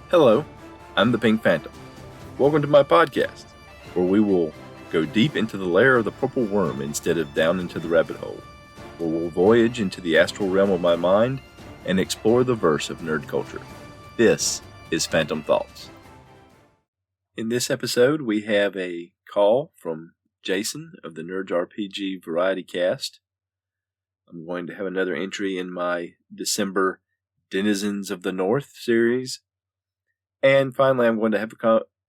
Hello, I'm the Pink Phantom. Welcome to my podcast, where we will go deep into the lair of the purple worm instead of down into the rabbit hole, where we'll voyage into the astral realm of my mind and explore the verse of nerd culture. This is Phantom Thoughts. In this episode, we have a call from Jason of the Nerds RPG Variety Cast. I'm going to have another entry in my December Denizens of the North series. And finally, I'm going to have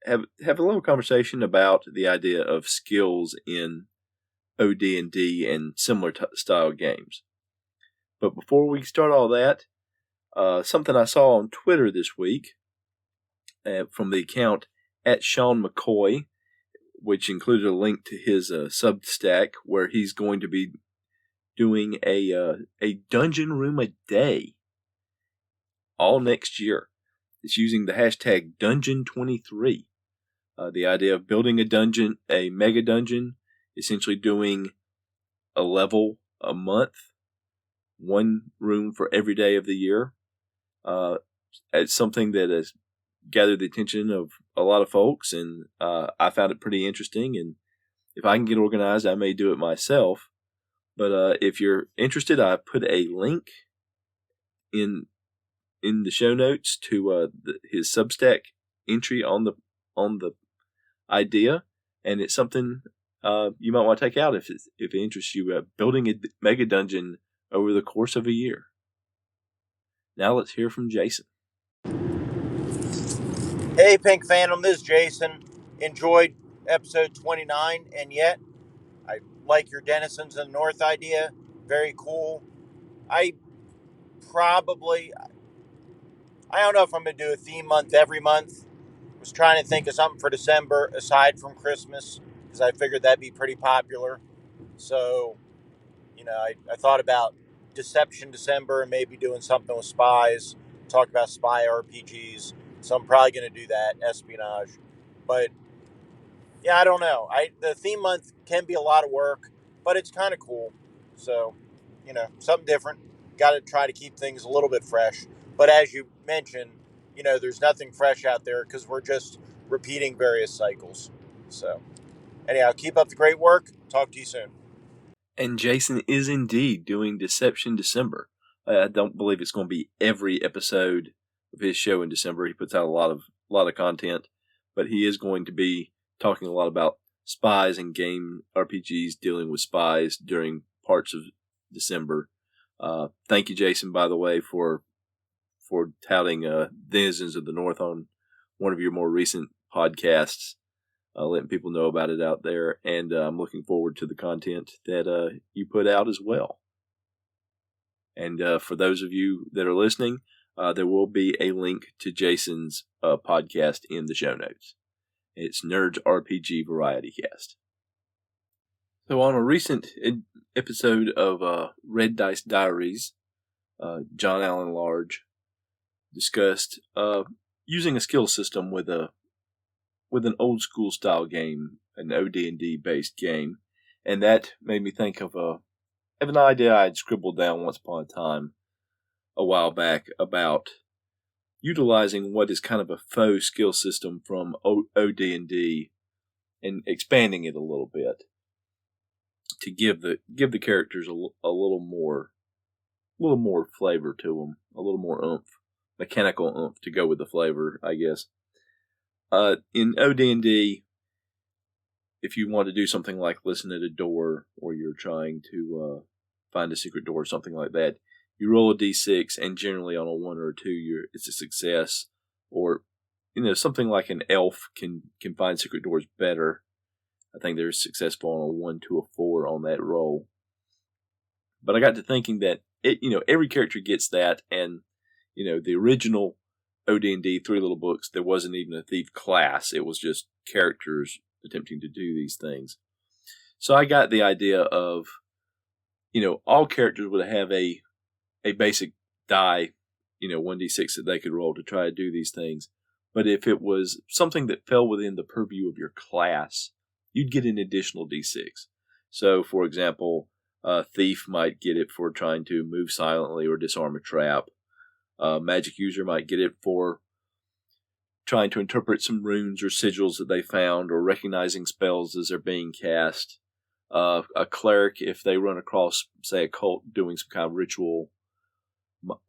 a little conversation about the idea of skills in OD&D and similar style games. But before we start all that, something I saw on Twitter this week from the account at Sean McCoy, which included a link to his Substack, where he's going to be doing a dungeon room a day all next year. It's using the hashtag Dungeon23. The idea of building a dungeon, a mega dungeon, essentially doing a level a month, one room for every day of the year. It's something that has gathered the attention of a lot of folks, and I found it pretty interesting. And if I can get organized, I may do it myself. But if you're interested, I put a link in the show notes to his Substack entry on the idea, and it's something you might want to take out if it interests you. Building a mega dungeon over the course of a year. Now let's hear from Jason. Hey, Pink Phantom, this is Jason. Enjoyed episode 29, and yet I like your Denizens of the North idea. Very cool. I don't know if I'm going to do a theme month every month. I was trying to think of something for December aside from Christmas, because I figured that'd be pretty popular. So, I thought about Deception December and maybe doing something with spies, talk about spy RPGs. So I'm probably going to do that, espionage. But yeah, I don't know. The theme month can be a lot of work, but it's kind of cool. So, something different. Got to try to keep things a little bit fresh. But as you mentioned, there's nothing fresh out there because we're just repeating various cycles. So, anyhow, keep up the great work. Talk to you soon. And Jason is indeed doing Deception December. I don't believe it's going to be every episode of his show in December. He puts out a lot of content, but he is going to be talking a lot about spies and game RPGs dealing with spies during parts of December. Thank you, Jason, by the way, for touting Denizens of the North on one of your more recent podcasts, letting people know about it out there. And I'm looking forward to the content that you put out as well. And for those of you that are listening, there will be a link to Jason's podcast in the show notes. It's Nerds RPG Variety Cast. So on a recent episode of Red Dice Diaries, John Allen Large discussed using a skill system with an old school style game, an OD&D based game, and that made me think of an idea I had scribbled down once upon a time a while back about utilizing what is kind of a faux skill system from OD&D and expanding it a little bit to give the characters a little more flavor to them, a little more oomph, mechanical oomph to go with the flavor, I guess. In OD&D, if you want to do something like listen at a door, or you're trying to find a secret door or something like that, you roll a d6, and generally on a 1 or a 2, it's a success. Or, something like an elf can find secret doors better. I think they're successful on a 1 to a 4 on that roll. But I got to thinking that every character gets that, and the original OD&D 3 Little Books, there wasn't even a thief class. It was just characters attempting to do these things. So I got the idea of, all characters would have a basic die, 1d6 that they could roll to try to do these things. But if it was something that fell within the purview of your class, you'd get an additional d6. So, for example, a thief might get it for trying to move silently or disarm a trap. A magic user might get it for trying to interpret some runes or sigils that they found, or recognizing spells as they're being cast. A cleric, if they run across, say, a cult doing some kind of ritual,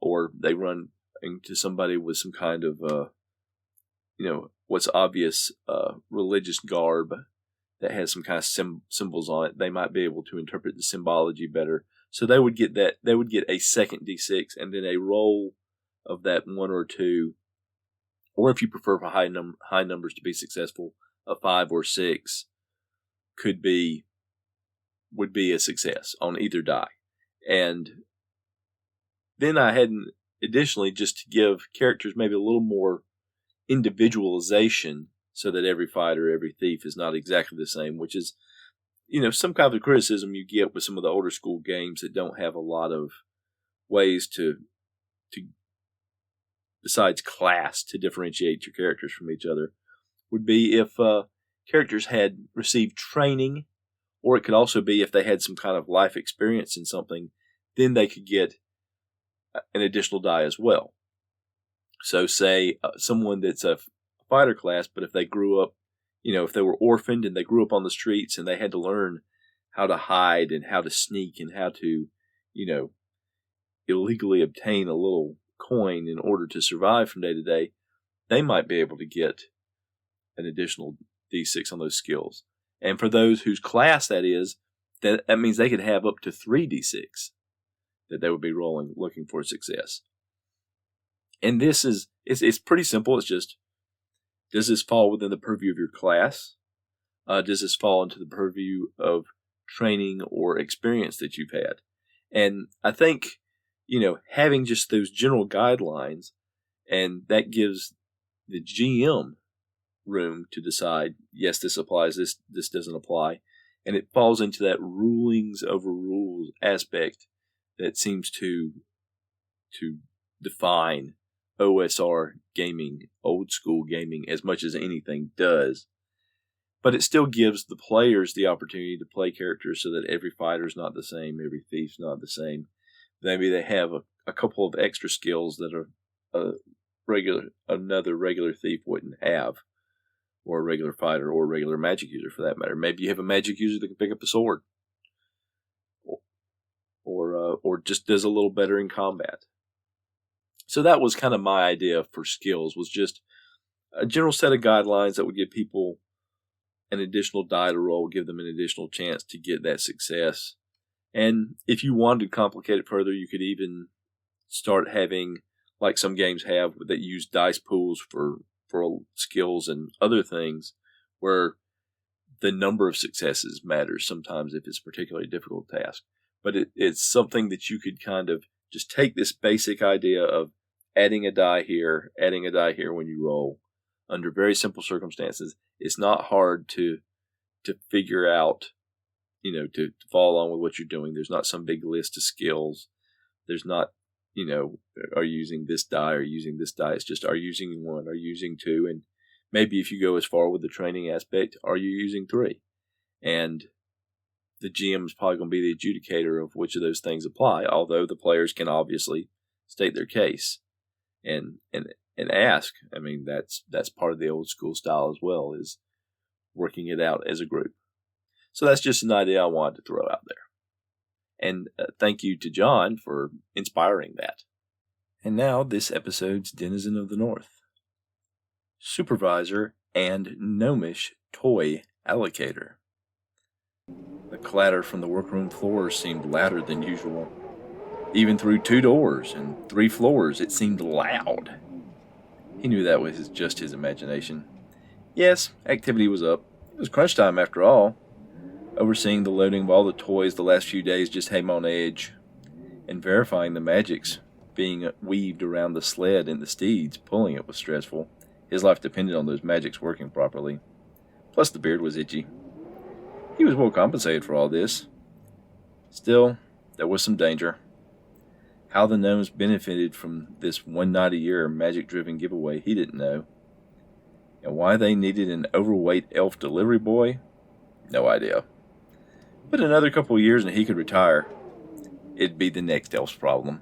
or they run into somebody with some kind of, what's obvious religious garb that has some kind of symbols on it, they might be able to interpret the symbology better. So they would get that. They would get a second d6, and then a roll of that 1 or 2, or if you prefer for high numbers to be successful, a 5 or 6 would be a success on either die. And then I had additionally, just to give characters maybe a little more individualization, so that every fighter, every thief is not exactly the same, which is, some kind of criticism you get with some of the older school games that don't have a lot of ways to besides class, to differentiate your characters from each other, would be if characters had received training, or it could also be if they had some kind of life experience in something, then they could get an additional die as well. So say someone that's a fighter class, but if they grew up, if they were orphaned and they grew up on the streets and they had to learn how to hide and how to sneak and how to, illegally obtain a little coin in order to survive from day to day, they might be able to get an additional d6 on those skills. And for those whose class that is, that means they could have up to 3 d6 that they would be rolling, looking for success. And this is, it's pretty simple. It's just, does this fall within the purview of your class? Does this fall into the purview of training or experience that you've had? And I think, having just those general guidelines, and that gives the GM room to decide, yes, this applies, this doesn't apply. And it falls into that rulings over rules aspect that seems to define OSR gaming, old school gaming, as much as anything does. But it still gives the players the opportunity to play characters so that every fighter's not the same, every thief's not the same. Maybe they have a couple of extra skills that another regular thief wouldn't have, or a regular fighter, or a regular magic user for that matter. Maybe you have a magic user that can pick up a sword, or just does a little better in combat. So that was kind of my idea for skills, was just a general set of guidelines that would give people an additional die to roll, give them an additional chance to get that success. And if you wanted to complicate it further, you could even start having, like some games have, that use dice pools for skills and other things, where the number of successes matters sometimes if it's a particularly difficult task. But it's something that you could kind of just take this basic idea of adding a die here when you roll under very simple circumstances. It's not hard to figure out, to follow along with what you're doing. There's not some big list of skills. There's not, are you using this die or using this die? It's just, are you using 1, are you using 2? And maybe if you go as far with the training aspect, are you using 3? And the GM is probably going to be the adjudicator of which of those things apply, although the players can obviously state their case and ask. I mean, that's part of the old school style as well, is working it out as a group. So that's just an idea I wanted to throw out there. And thank you to John for inspiring that. And now this episode's Denizen of the North. Supervisor and gnomish toy allocator. The clatter from the workroom floor seemed louder than usual. Even through 2 doors and 3 floors, it seemed loud. He knew that was just his imagination. Yes, activity was up. It was crunch time after all. Overseeing the loading of all the toys the last few days just had him on edge. And verifying the magics being weaved around the sled and the steeds pulling it was stressful. His life depended on those magics working properly. Plus the beard was itchy. He was well compensated for all this. Still, there was some danger. How the gnomes benefited from this one night a year magic-driven giveaway, he didn't know. And why they needed an overweight elf delivery boy? No idea. But another couple of years and he could retire. It'd be the next elf's problem.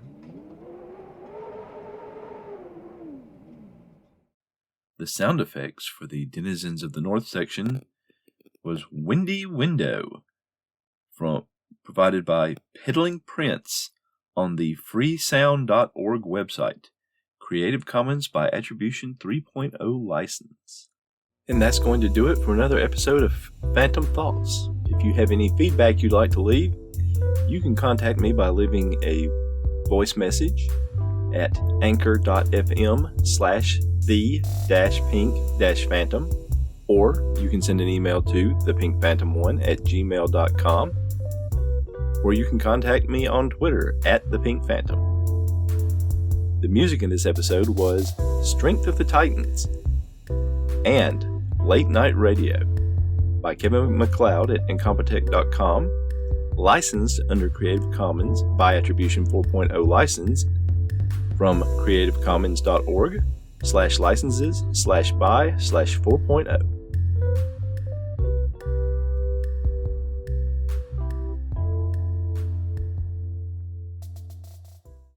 The sound effects for the Denizens of the North section was Windy Window, provided by Piddling Prince on the freesound.org website. Creative Commons by Attribution 3.0 license. And that's going to do it for another episode of Phantom Thoughts. If you have any feedback you'd like to leave, you can contact me by leaving a voice message at anchor.fm/the-pink-phantom, or you can send an email to thepinkphantom1@gmail.com, or you can contact me on Twitter @thepinkphantom. The music in this episode was Strength of the Titans and Late Night Radio by Kevin MacLeod at Incompetech.com, licensed under Creative Commons by Attribution 4.0 license from creativecommons.org/licenses/by/4.0.